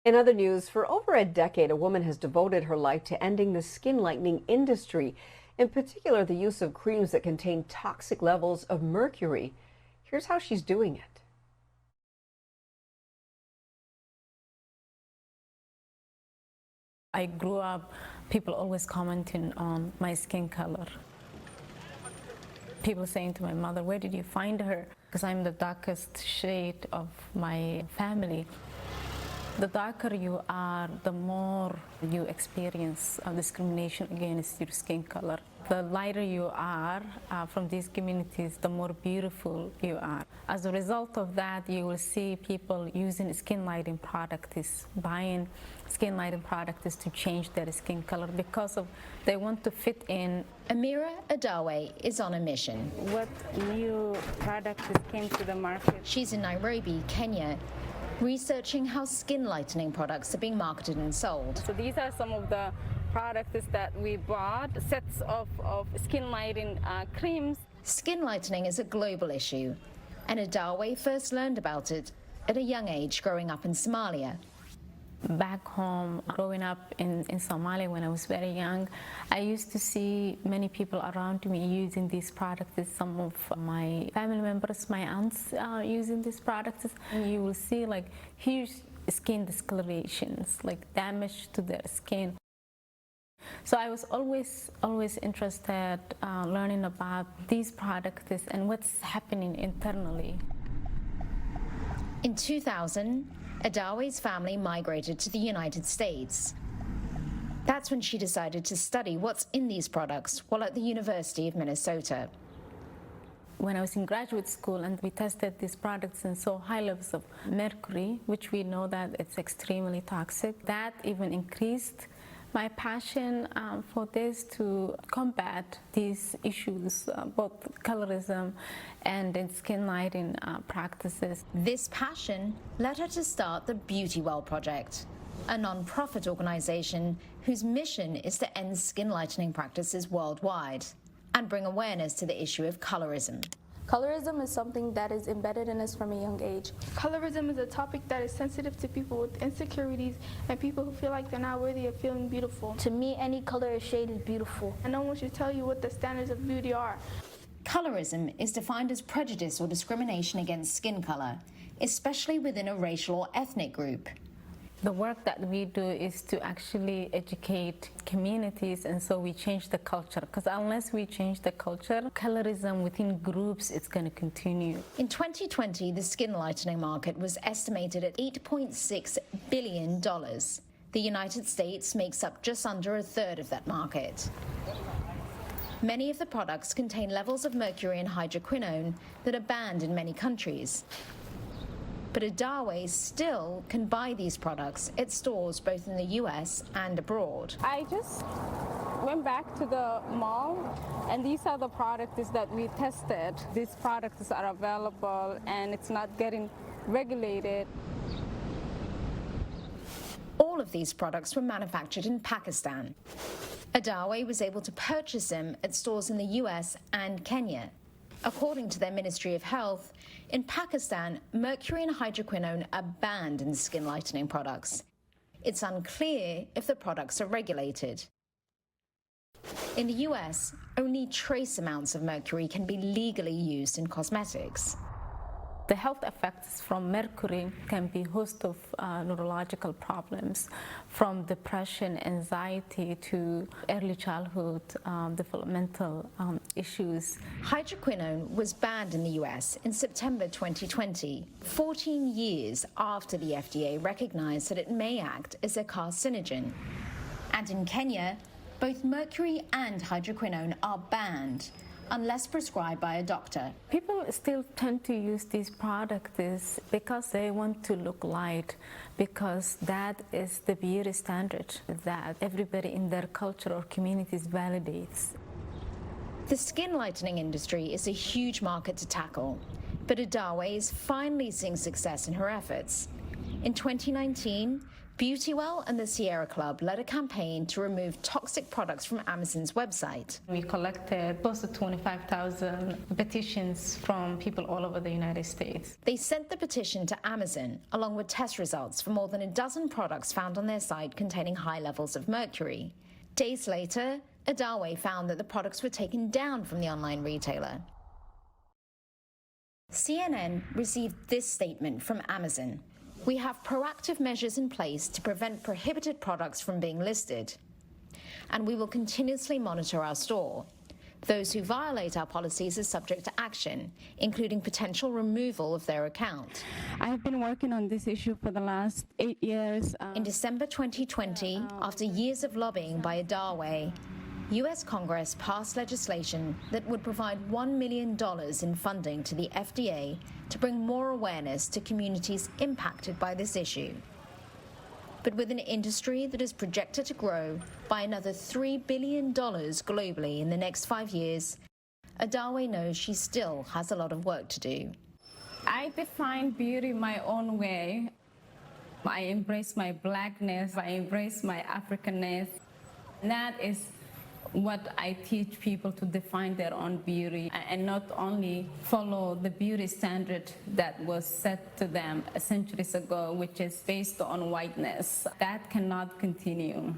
In other news, for over a decade, a woman has devoted her life to ending the skin lightening industry, in particular the use of creams that contain toxic levels of mercury. Here's how she's doing it. I grew up, people always commenting on my skin color. People saying to my mother, "Where did you find her?" Because I'm the darkest shade of my family. The darker you are, the more you experience discrimination against your skin color. The lighter you are from these communities, the more beautiful you are. As a result of that, you will see people using skin lighting products, buying skin lighting products to change their skin color because of they want to fit in. Amira Adawe is on a mission. What new products came to the market? She's in Nairobi, Kenya, researching how skin lightening products are being marketed and sold. So these are some of the products that we bought, sets of skin lighting creams. Skin lightening is a global issue, and Adawe first learned about it at a young age growing up in Somalia. Back home, growing up in Somalia when I was very young, I used to see many people around me using these products. Some of my family members, my aunts, are using these products. And you will see like huge skin discolorations, like damage to their skin. So I was always interested learning about these products and what's happening internally. In 2000, Adawe's family migrated to the United States. That's when she decided to study what's in these products while at the University of Minnesota. When I was in graduate school and we tested these products and saw high levels of mercury, which we know that it's extremely toxic, that even increased my passion for this to combat these issues, both colorism and in skin lighting practices. This passion led her to start the Beautywell Project, a non-profit organization whose mission is to end skin lightening practices worldwide and bring awareness to the issue of colorism. Colorism is something that is embedded in us from a young age. Colorism is a topic that is sensitive to people with insecurities and people who feel like they're not worthy of feeling beautiful. To me, any color or shade is beautiful. And no one should tell you what the standards of beauty are. Colorism is defined as prejudice or discrimination against skin color, especially within a racial or ethnic group. The work that we do is to actually educate communities, and so we change the culture, because unless we change the culture, colorism within groups is going to continue. In 2020, the skin lightening market was estimated at $8.6 billion. The United States makes up just under a third of that market. Many of the products contain levels of mercury and hydroquinone that are banned in many countries. But Adawe still can buy these products at stores both in the US and abroad. I just went back to the mall, and these are the products that we tested. These products are available and it's not getting regulated. All of these products were manufactured in Pakistan. Adawe was able to purchase them at stores in the US and Kenya. According to their Ministry of Health, in Pakistan, mercury and hydroquinone are banned in skin lightening products. It's unclear if the products are regulated. In the US, only trace amounts of mercury can be legally used in cosmetics. The health effects from mercury can be a host of neurological problems, from depression, anxiety, to early childhood developmental issues. Hydroquinone was banned in the US in September 2020, 14 years after the FDA recognized that it may act as a carcinogen. And in Kenya, both mercury and hydroquinone are banned, unless prescribed by a doctor. People still tend to use these products because they want to look light, because that is the beauty standard that everybody in their culture or communities validates. The skin lightening industry is a huge market to tackle, but Adawe is finally seeing success in her efforts. In 2019, Beautywell and the Sierra Club led a campaign to remove toxic products from Amazon's website. We collected close to 25,000 petitions from people all over the United States. They sent the petition to Amazon, along with test results for more than a dozen products found on their site containing high levels of mercury. Days later, Adawe found that the products were taken down from the online retailer. CNN received this statement from Amazon. We have proactive measures in place to prevent prohibited products from being listed, and we will continuously monitor our store. Those who violate our policies are subject to action, including potential removal of their account. I have been working on this issue for the last 8 years. In December 2020, after years of lobbying by Adawe, U.S. Congress passed legislation that would provide $1 million in funding to the FDA to bring more awareness to communities impacted by this issue. But with an industry that is projected to grow by another $3 billion globally in the next 5 years, Adawe knows she still has a lot of work to do. I define beauty my own way. I embrace my blackness, I embrace my Africanness. That is what I teach people, to define their own beauty and not only follow the beauty standard that was set to them centuries ago, which is based on whiteness. That cannot continue.